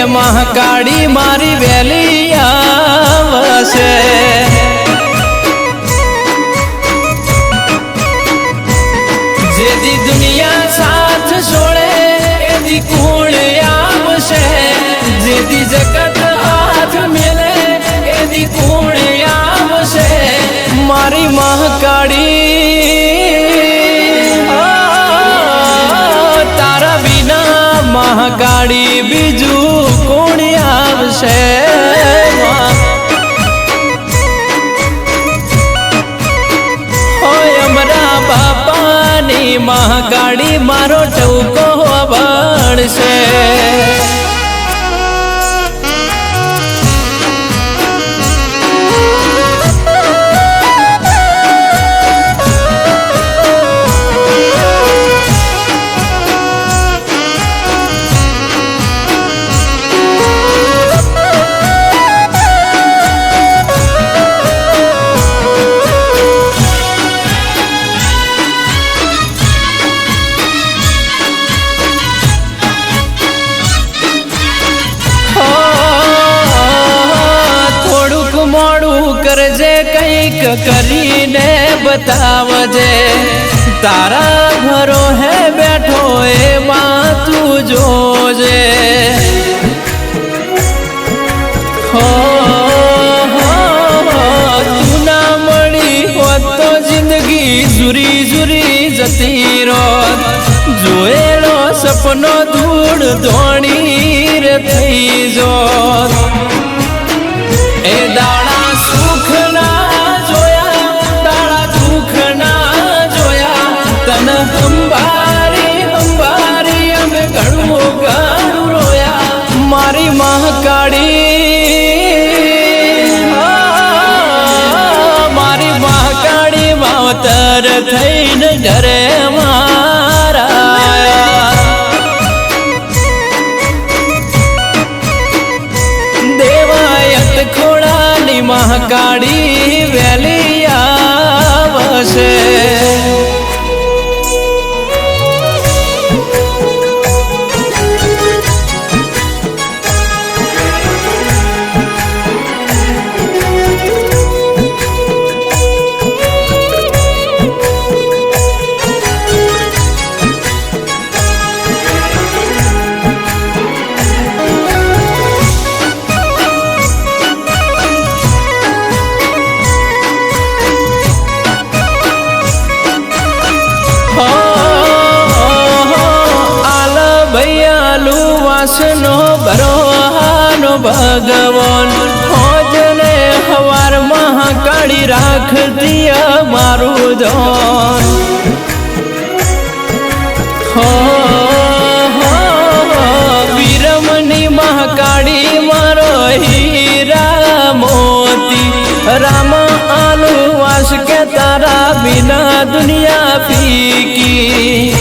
મહાકાળી મારી વેલી આવશે જેદી દુનિયા સાથ છોડે એદી કુળ આવશે જેદી જગત હાથ મેલે એદી કુળ આવશે મારી મહાકાળી તારા વિના મહાકાળી બીજું કોણ આવશે મહાકાળી મારો ટૂંકો વળશે કરજે કંઈક કરીને બતાવજે તારા ઘરો હે બેઠો એમાં તું જોજે તું ના મળી હોત તો જિંદગી જુરી જુરી જતી રોત જોયેલો સપનો ધૂળ ધોણી રે થઈ જોત એ દાડા સુખ ના જોયા દાડા દુઃખ ના જોયા તન હંબારી હંબારી અમે ઘણું ઘણું રોયા મારી મહાકાળી મારી મહાકાળી માવતર થઈને ઘરે મારા દેવાયત ખોડાની મહાકાળી વેલી આવશે વાસનો બરોહાનો ભગવાન હોજને હવાર મહાકાળી રાખતી મારું ધન વિરમની મહાકાળી મારો હીરા મોતી રામ આલુ વાસ કે તારા બિના દુનિયા ફીકી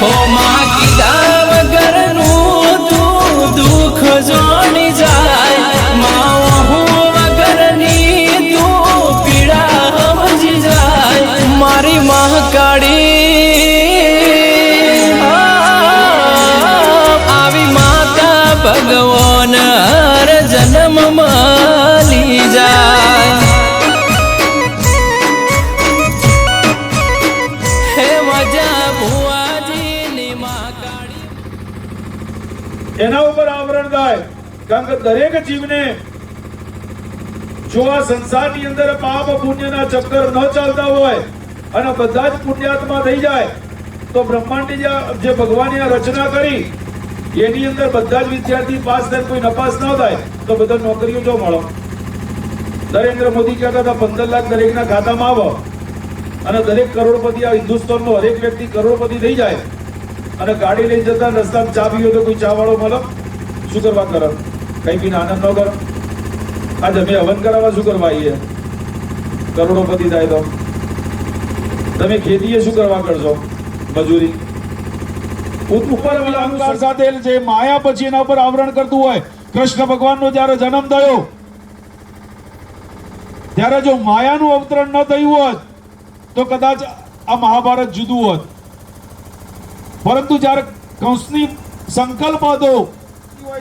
હો માં કીધા વગરનું તું દુઃખ જોણી જાય માં હું વગરની તું પીડા સમજી જાય મારી મહાકાળી આવી માતા ભગવાન હર જન્મ મળી જાય હે મજા ભુવાજીની મહાકાળી એના ઉપર આવરણ થાય કારણ કે દરેક જીવને જો આ સંસારની અંદર પાપ પુણ્યના ચક્કર ન ચાલતા હોય અને બધા જ પુણ્યાત્મા થઈ જાય તો બ્રહ્માંડની જે ભગવાને આ રચના કરી એની અંદર બધા જ વિદ્યાર્થી પાસ થાય કોઈ નપાસ ન થાય તો બધા નોકરીઓ જો મળો નરેન્દ્ર મોદી કહેતા હતા 15 લાખ દરેકના ખાતામાં આવો અને દરેક કરોડપતિ આ હિન્દુસ્તાનનો હરેક વ્યક્તિ કરોડપતિ થઈ જાય અને ગાડી લઈ જતા રસ્તામાં ચા પીવો તો કોઈ ચા વાળો મળે શું કરવા કરે કઈ બી આનંદ ન કરો આજે અમે હવન કરાવવા શું કરવા આવીએ કરોડોપતિ થાય તો તમે ખેતીએ શું કરવા કરશો મજૂરી ઉપર અહંકાર સાથે જે માયા પછી એના ઉપર આવરણ કરતું હોય કૃષ્ણ ભગવાનનો જ્યારે જન્મ થયો ત્યારે જો માયાનું અવતરણ ન થયું હોત તો કદાચ આ મહાભારત જુદું હોત પરંતુ જ્યારે કંસની સંકલ્પ હતો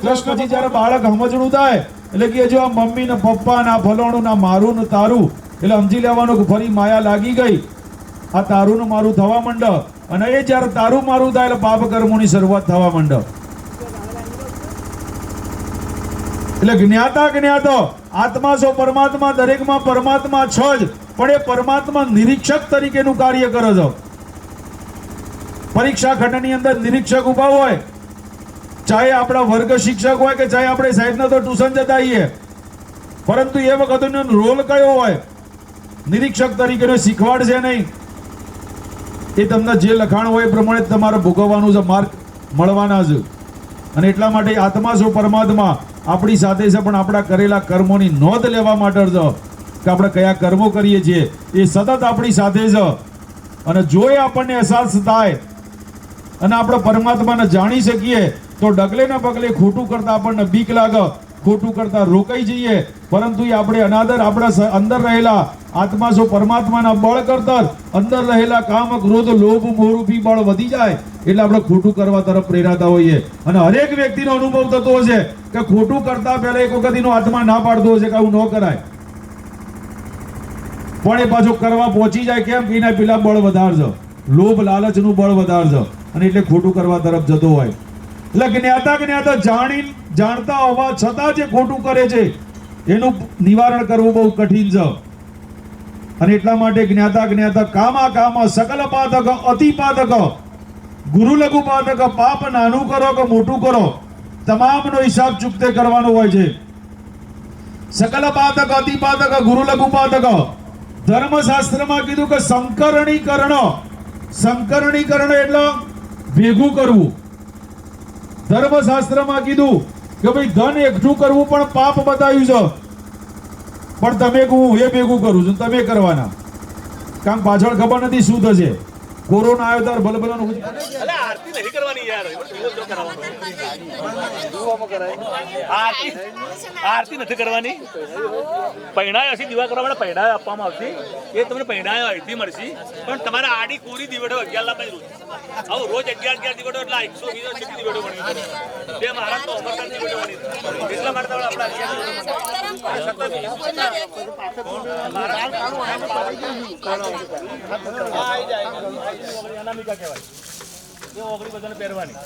કૃષ્ણજી જ્યારે બાળક સમજણું થાય એટલે કે જો આ મમ્મી ને પપ્પા ના ફલોણું ના મારું ને તારું એટલે સમજી લેવાનું કે ફરી માયા લાગી ગઈ, આ તારું ને મારું થવા માંડ. અને એ જ્યારે તારું મારું થાય એટલે પાપ કર્મોની શરૂઆત થવા માંડ. એટલે જ્ઞાતા આત્મા છો પરમાત્મા, દરેકમાં પરમાત્મા છે જ, પણ એ પરમાત્મા નિરીક્ષક તરીકેનું કાર્ય કરે છે. પરીક્ષા ખંડની અંદર નિરીક્ષક ઉભા હોય, ચાહે આપણા વર્ગ શિક્ષક હોય કે ચાહે આપણે સાહેબને તો ટ્યુશન જતા આવીએ, પરંતુ એ વખતનો રોલ કયો હોય? નિરીક્ષક તરીકેનો શીખવાડશે નહીં. એ તમને જે લખાણ હોય એ પ્રમાણે તમારે ભોગવવાનું છે, માર્ક મળવાના છે. અને એટલા માટે આત્મા છો પરમાત્મા આપણી સાથે છે, પણ આપણા કરેલા કર્મોની નોંધ લેવા માટે છે કે આપણે કયા કર્મો કરીએ છીએ એ સતત આપણી સાથે છે. અને જો એ આપણને અહેસાસ થાય અને આપણે પરમાત્માને જાણી શકીએ તો ડગલે ને પગલે ખોટું કરતા આપણને બીક લાગે, ખોટું કરતા રોકાઈ જઈએ. પરંતુ એ આપણે અનાદર આપણા અંદર રહેલા આત્મા છો પરમાત્માના બળ કરતા અંદર રહેલા કામ, ક્રોધ, લોભ, મોહરૂપી બળ વધી જાય એટલે આપણે ખોટું કરવા તરફ પ્રેરાતા હોઈએ. અને હરેક વ્યક્તિનો અનુભવ થતો હશે કે ખોટું કરતા પહેલા એક વખત એનો આત્મા ના પાડતો હશે કે આવું ન કરાય, પણ એ પાછો કરવા પહોંચી જાય. કેમ કે એના પેલા બળ વધારશે, લોભ લાલચનું બળ વધારશે અને એટલે ખોટું કરવા તરફ જતો હોય. એટલે જ્ઞાતા જાણતા હોવા છતાં જે ખોટું કરે છે એનું નિવારણ કરવું બહુ કઠિન છે. અને એટલા માટે જ્ઞાતા કામ સકલ પાતક અતિ પાતક ગુરુ લઘુ પાતક, પાપ નાનું કરો કે મોટું કરો તમામનો હિસાબ ચૂકતે કરવાનો હોય છે. સકલ પાતક અતિ પાતક ગુરુ લઘુ પાતક. ધર્મશાસ્ત્રમાં કીધું કે સંકરણીકરણ એટલે ભેગું કરવું. ધર્મશાસ્ત્રમાં કીધું કે ભાઈ ધન એકઠું કરવું પણ પાપ બતાવ્યું છે, પણ તમે હું એ ભેગું કરું છું, તમે કરવાના. કારણ પાછળ ખબર નથી શું થશે. કોરોના આવ્યો ત્યારે ભલભલાનું આરતી નથી કરવાની યાર, આરતી નથી કરવાની. પૈણાય હશે દીવા કરવા માટે પૈણાય આપવામાં આવશે, એ તમને પૈણાય અહીંથી મળશે. પણ તમારે આડી કોરી દીવડો 11 લાખ રોજ આવું રોજ 11 દીવડો એટલે 120 દીવડો બની તે મારા તો અમરકાલ દીવડો બની એટલા માટે આપણે અનામિકા કહેવાય એ ઓગળી બધાને પહેરવાની.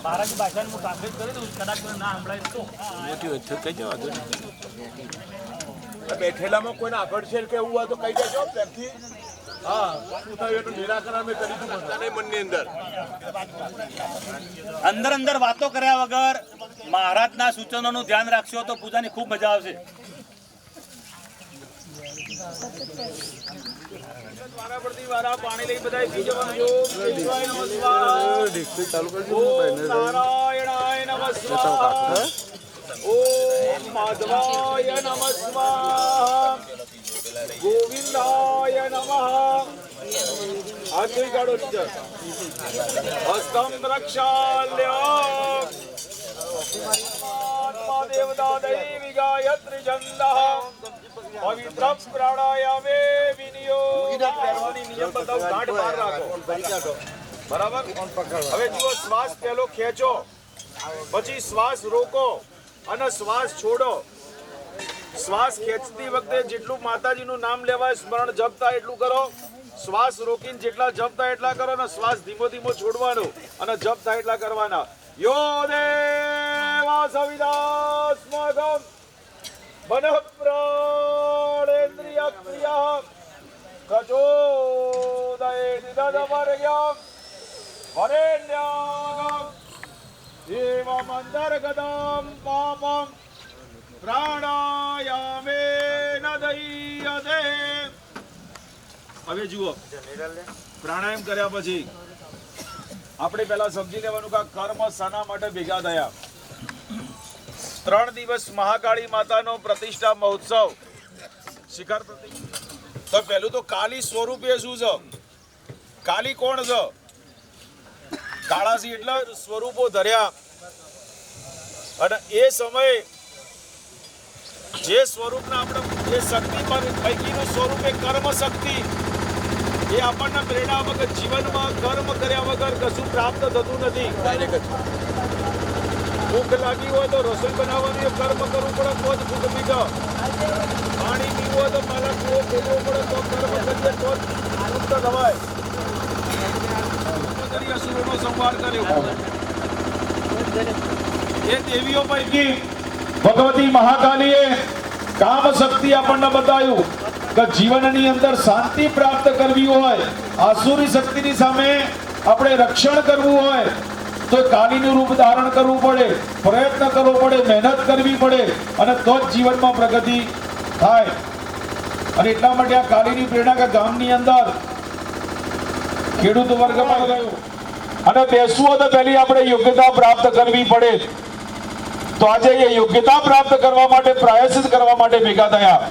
મારાની ભાષાને હું ટ્રાન્સલેટ કરી દઉં, કદાચ ના સંભળાય તો બેઠેલામાં કોઈને આગળ છે કે એવું હોય તો કઈ દેજો પ્રેમથી. હા, શું થયું એનું નિરાકરણ અમે કરીશું બધાને મનની અંદર. અંદર વાતો કર્યા વગર મહારાજના સૂચનોનું ધ્યાન રાખશો તો પૂજાની ખૂબ મજા આવશે. પાણી લઈ બધા પી જવાનું. નારાયણાય નમઃ સ્વાહા, ઓમ માધવાય નમઃ સ્વાહા, ગોવિંદાય નમઃ. હાથ કાઢો નીચે. હસ્તમ દ્રક્ષાલ્ય દેવતા દૈવી ગાયત્રી છંદઃ પવિત્ર પ્રાણાયામે વિનિયોગ. નિયમ બતાવો, ગાંઠ બહાર રાખો. બરાબર. હવે જુઓ, શ્વાસ પહેલો ખેંચો, પછી શ્વાસ રોકો અને શ્વાસ છોડો. શ્વાસ ખેંચતી વખતે જેટલું માતાજીનું નામ લેવાય, સ્મરણ જપતા એટલું કરો. શ્વાસ રોકીને જેટલા જપતા એટલા કરો અને શ્વાસ ધીમો ધીમો છોડવાનો અને જપતા એટલા કરવાના. યો દેવા સવિદાસ્મગમ મનઃ પ્રાણેન્દ્રિય ક્રિયા કચોદયે નિદદમર્યમ વરેણ્યમ એવમ અંતર્ગતમ પાપમ પ્રાણાયામે ન દય્યતે. હવે જુઓ, પ્રાણાયામ કર્યા પછી આપણે પહેલા સમજી લેવાનું કે કર્મ શાના માટે ભેગા થયા. 3 દિવસ મહાકાળી માતાનો પ્રતિષ્ઠા મહોત્સવ, શિખર પ્રતિષ્ઠા. તો પહેલું તો કાલી સ્વરૂપે શું છે? કાલી કોણ છે? કાળાસી એટલે સ્વરૂપો ધર્યા. અને એ સમયે જે સ્વરૂપના આપણે જે શક્તિ પર પૈકીનું સ્વરૂપ એ કર્મ શક્તિ. એ આપણને પ્રેરણા વગર જીવનમાં કર્મ કર્યા વગર કશું પ્રાપ્ત થતું નથી. ભૂખ લાગી હોય તો રસોઈ બનાવવાની કર્મ કરવું પડે તો જ ભૂખ મીઠો. પાણી પીવું હોય તો પહેલા કૂવો ખોદવો પડે તો કર્મ કરીએ તો જ મુક્ત થવાય. અસુરોનો સંહાર કર્યો. એ દેવીઓ પૈકી ભગવતી મહાકાલીએ કામ શક્તિ આપણને બતાવ્યું કે જીવનની અંદર શાંતિ પ્રાપ્ત કરવી હોય, આસુરી શક્તિની સામે આપણે રક્ષણ કરવું હોય તો કાલીનું રૂપ ધારણ કરવું પડે, પ્રયત્ન કરવો પડે, મહેનત કરવી પડે અને તો જ જીવનમાં પ્રગતિ થાય. અને એટલા માટે આ કાલીની પ્રેરણા કે ગામની અંદર ખેડૂત વર્ગમાં ગયું અને બેસવું તો પહેલી આપણે યોગ્યતા પ્રાપ્ત કરવી પડે. તો આજે એ યોગ્યતા પ્રાપ્ત કરવા માટે પ્રાયશ્ચિત કરવા માટે ભેગા થયા.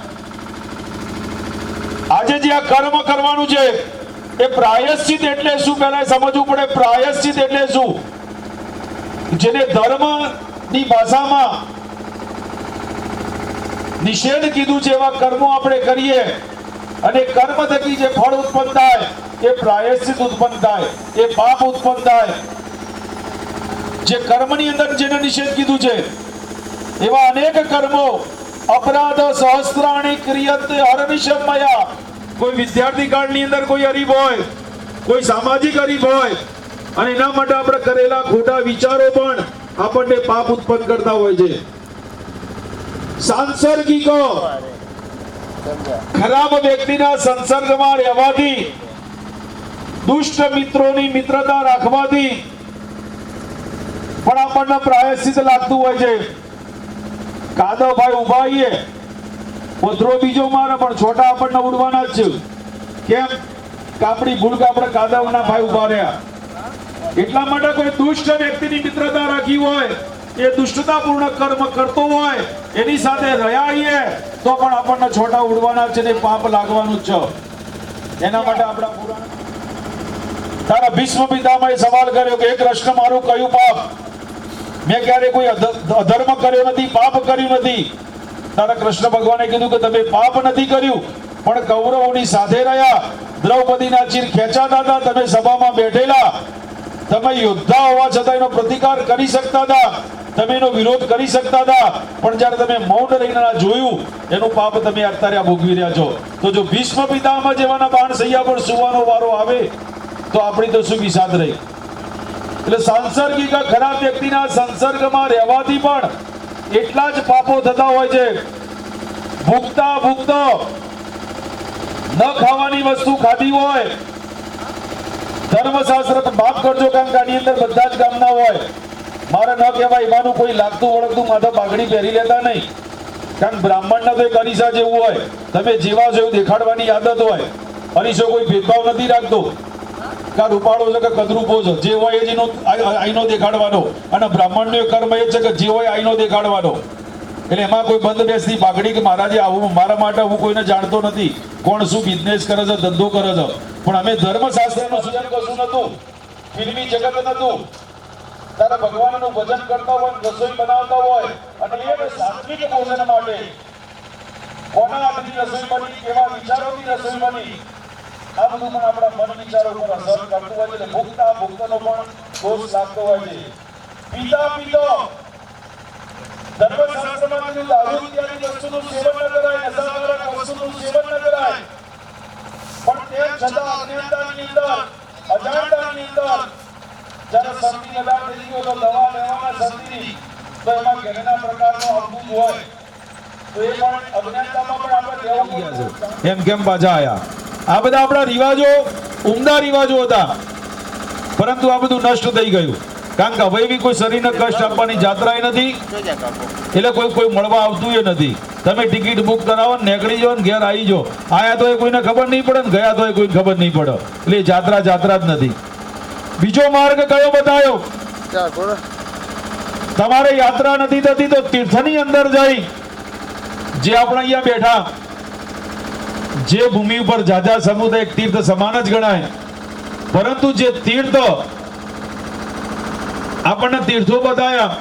આજે જે આ કર્મ કરવાનું છે એ પ્રાયશ્ચિત એટલે શું પહેલા સમજવું પડે. પ્રાયશ્ચિત એટલે શું? જેને ધર્મની ભાષામાં નિષેધ કીધું છે એવા કર્મો આપણે કરીએ અને કર્મ થકી જે ફળ ઉત્પન્ન થાય એ પ્રાયશ્ચિત ઉત્પન્ન થાય, એ પાપ ઉત્પન્ન થાય. જે કર્મની અંદર જેને નિષેધ કીધું છે એવા અનેક કર્મો અપરાધ સહસ્ત્રાણી ક્રિયતે હરનિશમયા. કોઈ વિદ્યાર્થી કાળની અંદર કોઈ હરીફ હોય, કોઈ સામાજિક હરીફ હોય અને એના માટે આપણે કરેલા ખોટા વિચારો પણ આપણને પાપ ઉત્પન્ન કરતા હોય છે. સાંસર્ગિકો ખરાબ વ્યક્તિના સંસર્ગમાં રહેવાથી, દુષ્ટ મિત્રોની મિત્રતા રાખવાથી પણ આપણને પ્રાયશ્ચિત લાગતું હોય છે. કાદવભાઈ ઉભા આવીએ, પથરો બીજો મારે પણ છોટા આપણને ઉડવાના જ છે. કેમ? કાપડી ભૂલ કે આપણે કાદવના ભાઈ ઉભા રહ્યા. એટલા માટે કોઈ દુષ્ટ વ્યક્તિની મિત્રતા રાખી હોય, એ દુષ્ટતાપૂર્ણ કર્મ કરતો હોય, એની સાથે રહ્યા આવીએ તો પણ આપણને છોટા ઉડવાના છે ને પાપ લાગવાનું જ છે. એના માટે આપણા પુરાણ તારા ભીષ્મ પિતામહે સવાલ કર્યો કે એક કૃષ્ણ મારું કયું પાપ? મેં ક્યારે કોઈ અધર્મ કર્યો નથી, પાપ કર્યું નથી. તારા કૃષ્ણ ભગવાને કીધું કે તમે પાપ નથી કર્યું, પણ કૌરવોની સાથે રહ્યા, દ્રૌપદીના ચીર ખેંચાતા હતા, તમે સભામાં બેઠેલા, તમે યોદ્ધા હોવા છતાં એનો પ્રતિકાર કરી શકતા હતા, તમે એનો વિરોધ કરી શકતા હતા, પણ જ્યારે તમે મૌન રહીને જોયું એનું પાપ તમે અત્યારે ભોગવી રહ્યા છો. તો જો ભીષ્મ પિતામહ જેવાના બાણ સૈયા પર સુવાનો વારો આવે તો આપણી તો શું વિષાદ રહી. એટલે સાંસર્ગિક ખરાબ વ્યક્તિના સંસર્ગમાં રહેવાથી પણ એટલા જ પાપો થતા હોય છે. ભૂખતા ભૂખતો ન ખાવાની વસ્તુ ખાધી હોય, ધર્મશાસ્ત્ર માફ કરજો કારણ કે આની અંદર બધા જ ગામના હોય, મારે ન કહેવાય એમાંનું કોઈ લાગતું વળગતું માથે પાઘડી પહેરી લેતા નહીં. કારણ બ્રાહ્મણના તો એક અરીસા જેવું હોય, તમે જેવા છો એવું દેખાડવાની આદત હોય. અરીસો કોઈ ભેદભાવ નથી રાખતો, કા રૂપાળો છે કે કદરૂપો છે, જે હોય એ જ આઈનો દેખાડવાનો. અને બ્રાહ્મણનો કર્મ એ છે કે જે હોય આઈનો દેખાડવાનો. એટલે એમાં કોઈ બંધ બેસતી પાઘડી કે મહારાજે આવું મારા માટે હું કોઈને જાણતો નથી, કોણ શું બિઝનેસ કરે છે, ધંધો કરે છે. પણ અમે ધર્મશાસ્ત્રનું સૂચન કશું નતું, ફિલ્મી જગત નતું. તારા ભગવાનનું ભજન કરતા હોય, રસોઈ બનાવતા હોય અને એ સાત્વિક ભોજન માટે કોના હાથની રસોઈ બની, કેવા વિચારોની રસોઈ બની, આ બધું પણ આપણા મન વિચારો પર અસર કરતું હોય છે. ભોગતા ભોગતાનો પણ દોષ લાગતો હોય છે. પીતા પીતો ધર્મશાસ્ત્રમાં કીધું દારૂ ઇત્યાદિ વસ્તુનું સેવન ન કરાય, નશાકારક વસ્તુનું સેવન ન કરાય. પણ તેમ છતાં અજ્ઞાનતાની અંદર, અજાણતાની અંદર જ્યારે શરદી લગાડ થઈ ગયો તો દવા લેવામાં શરદી, તો એમાં ઘણા પ્રકારનો અવગુણ હોય તો એ પણ અજ્ઞાનતામાં પણ આપણે લેવું એમ કેમ પાછા આયા. આ બધા આપણા રિવાજો ઉમદા રિવાજો હતા, પરંતુ આ બધું નષ્ટ થઈ ગયું. કારણ કે હવે બી કોઈ શરીરને કષ્ટ આપવાની જાત્રા નથી, એટલે કોઈ મળવા આવતું એ નથી. તમે ટિકિટ બુક કરાવો ને નીકળી જાઓ ને ઘેર આવી જાઓ. આયા તો એ કોઈને ખબર નહીં પડે ને ગયા તો એ કોઈને ખબર નહીં પડે. એટલે જાત્રા જ નથી. બીજો માર્ગ કયો બતાવ્યો? તમારે યાત્રા નથી થતી તો તીર્થની અંદર જઈ, જે આપણે અહીંયા બેઠા જે ભૂમિ ઉપર જાજા સમુદાય એક તીર્થ સમાન જ ગણાય, પરંતુ જે તીર્થ આપણને તીર્થો બતાવ્યા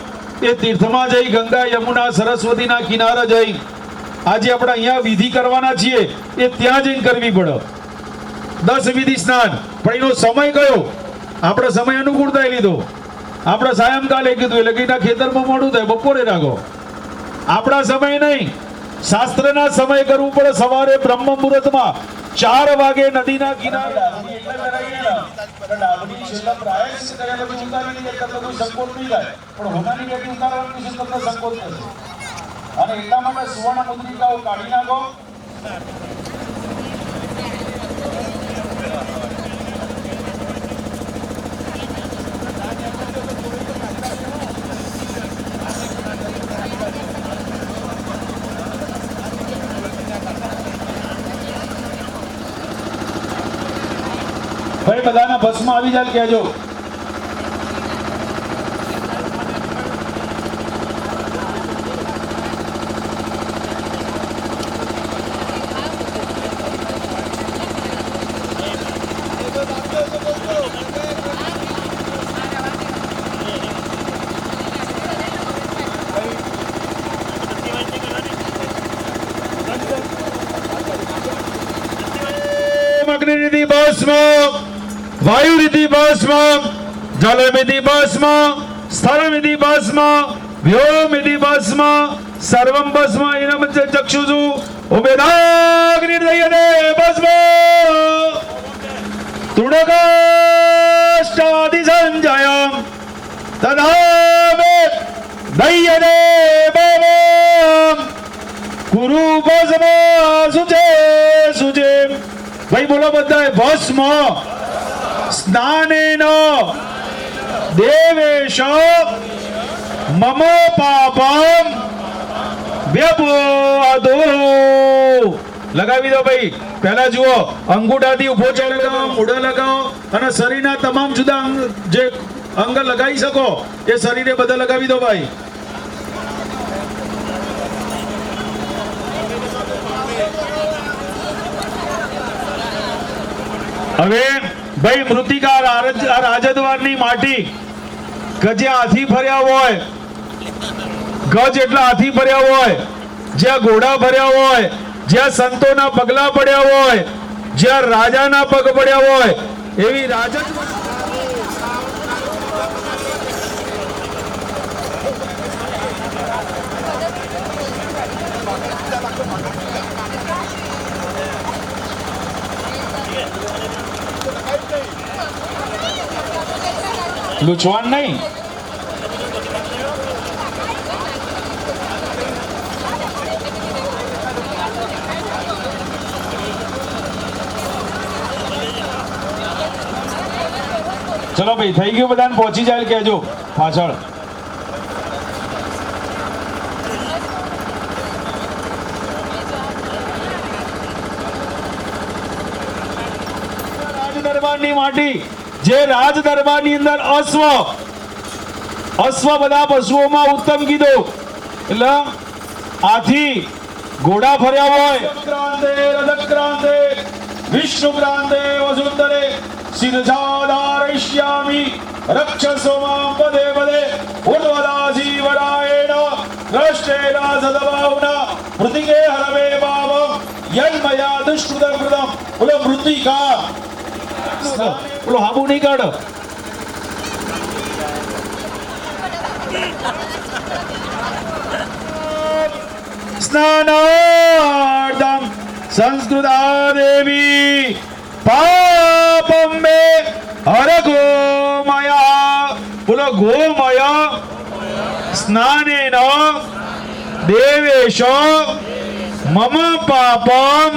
એ તીર્થમાં જઈ ગંગા યમુના સરસ્વતીના કિનારે જઈ આજે આપણે અહીંયા વિધિ કરવાના છીએ એ ત્યાં જઈને કરવી પડે. 10 વિધિ સ્નાન, પણ એનો સમય કયો? આપણે સમય અનુકૂળતા લીધો. આપણે સાયંકાલે કીધું એટલે કે ખેતરમાં મોડું થાય, બપોરે રાખો. આપણા સમય નહીં, શાસ્ત્રના સમય કરવું પડે. સવારે બ્રહ્મ મુહૂર્તમાં 4 વાગે નદીના કિનારે અને એટલા માટે સુવર્ણ મુદ્રિકાઓ કાઢી નાખો. ભાઈ બધાના ભસ્મ આવી જાય કહેજો. અગ્નિનિધિ ભસ્મ, વાયુનિધિ ભસ્મ, જલનિધિ ભસ્મ, સ્થળનિધિ ભસ્મ, વ્યોમનિધિ ભસ્મ, સર્વમ ભસ્મ ઇનમ ચક્ષુષુ ઉમેદાગ્નિર્દયને ભસ્મ તૃણકાષ્ટાદિ સંજયમ તદાવે દયને ભવમ ગુરુ ભસ્મ સુજે સુજે. ભાઈ બોલો બધાય, ભસ્મ સ્નાનેન દેવેશ મમ પાપમ વ્યપોદો. લગાવી દો ભાઈ. પહેલા જુઓ, અંગૂઠાથી ઉભો ચાલે લગાવો, મૂઢે લગાવો, અને શરીરના તમામ જુદા અંગ જે અંગ લગાવી શકો એ શરીરે બધા લગાવી દો ભાઈ. હવે ભાઈ મૃતિકા રાજદ્વારની માટી ગજે હાથી ફર્યા હોય, ગજ એટલા હાથી ફર્યા હોય, જ્યાં ઘોડા ફર્યા હોય, જ્યાં સંતોના પગલા પડ્યા હોય, જ્યાં રાજાના પગ પડ્યા હોય એવી રાજદ લૂછવાન નહીં. ચલો ભાઈ, થઈ ગયું, બધાને પહોંચી જાય કહેજો પાછળ. રાજ દરબારની માટી, જે રાજ દરબારની અંદર અશ્વ બધા પશુઓમાં ઉત્તમ કીધો, એટલે હાથી ઘોડા ફર્યા હોય, વિષ્ણુ ક્રાંતે વસુંધરે સિદ્ધાધારયિષ્યામિ રક્ષસો માં પદે પદે ઉર્ધ્વદાસી વરાયેણ દ્રષ્ટેન સદબાહુના મૃતિકે હરવે પાપમ યન્મયા દુષ્કૃતમ કૃતમ. બોલો મૃતિકા, બોલો હાબુ નહીં કાઢ. સ્નાનાર્થમ સંસ્કૃતા દેવી પાપમ મે હર ગોમયા. બોલો ગોમયા સ્નાનેન દેવેશ મમ પાપમ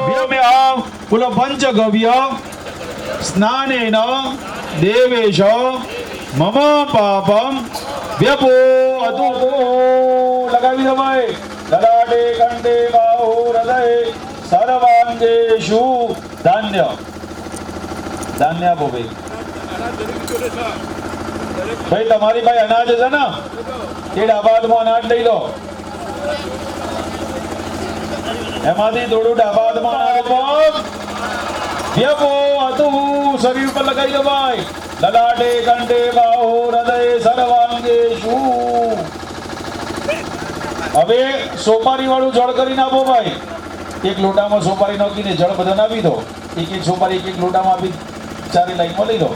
વ્યમ્યા. બોલો પંચગવ્ય સ્નાનેન દેવેશ મમ પાપમ વ્યપોદો. લગાવી દો ભાઈ. લલાટે કંઠે બાહુ હૃદય સર્વાંગેષુ. ધાન્ય ધાન્ય આપો ભાઈ. ભાઈ તમારી ભાઈ અનાજ છે ને, એ ડાબાદમાં અનાજ લઈ લો, એમાંથી થોડું ડાબાદમાં અનાજ શરીર ઉપર લગાવી દો ભાઈ. લલાટે કંઠે બાહુ હૃદય સર્વાંગેષુ. હવે સોપારી વાળું જળ કરીને આપો ભાઈ. એક લોટામાં સોપારી નાખીને જળ બધાને આપી દો. એક એક સોપારી એક લોટામાં આપી ચારે લાઈનમાં લઈ લો.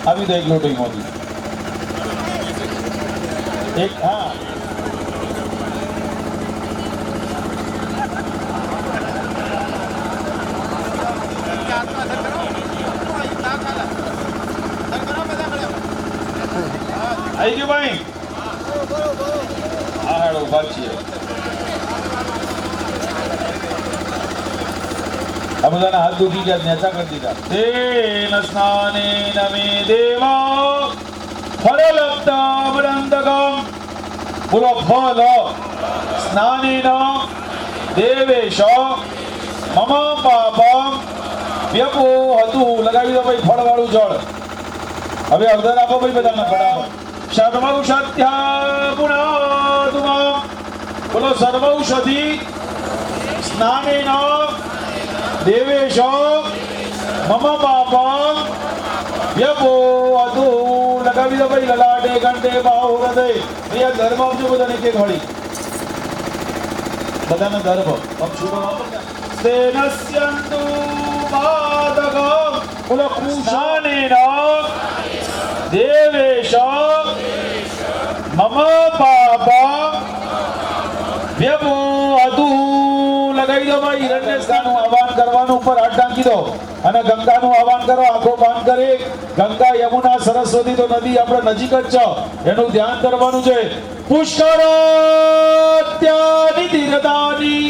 આપી દો એક લોટીમાંથી. એક હા આવી ગયું ભાઈ. હા હેડો ઉભા છીએ. આ બધાના હાથ દુખી ગયા, નેચા કરી દીધા. તેન સ્નાનેન મે દેવા ફલલબ્ધામનંદકમ. બોલો ફલ સ્નાનેન દેવેશ મમ પાપમ વ્યપોહતુ. લગાવી દો ભાઈ ફળવાળું જળ. હવે અવદાન આપો ભાઈ બધાના ફટાફટ. સર્વૌષધ્યા પુનાતુમા. બોલો સર્વૌષધિ સ્નાનેન દેવેશ મમ પાપમ વ્યપોહતુ. લગાવી દો ભાઈ લલાટે કંઠે બાહુ હૃદય. અહીંયા ધર્મ આપજો બધાને એક એક હળી. બધાનો ધર્મ અક્ષુરો સ્તેનસ્યંતુ પાદકમ. બોલો કુશાનેન દેવેશ મમ પાપમ વ્યપોહતુ. લગાવી દો ભાઈ. હિરણ્યસ્નાનું આહવાન કરવાનું. ઉપર હાથ ઢાંકી દો અને ગંગાનું આહવાન કરો. આંખો બંધ કરી. ગંગા યમુના સરસ્વતી તો નદી આપણે નજીક જ છે, એનું ધ્યાન કરવાનું છે. પુષ્કરાત્યાની તીર્થાની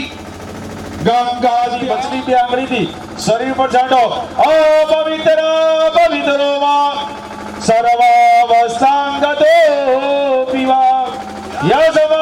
ગંગાજી બચની બે આંગળીથી શરીર પર છાંટો. અપવિત્ર પવિત્રો વા સર્વાવસ્થાંગતો પીવા યજમાન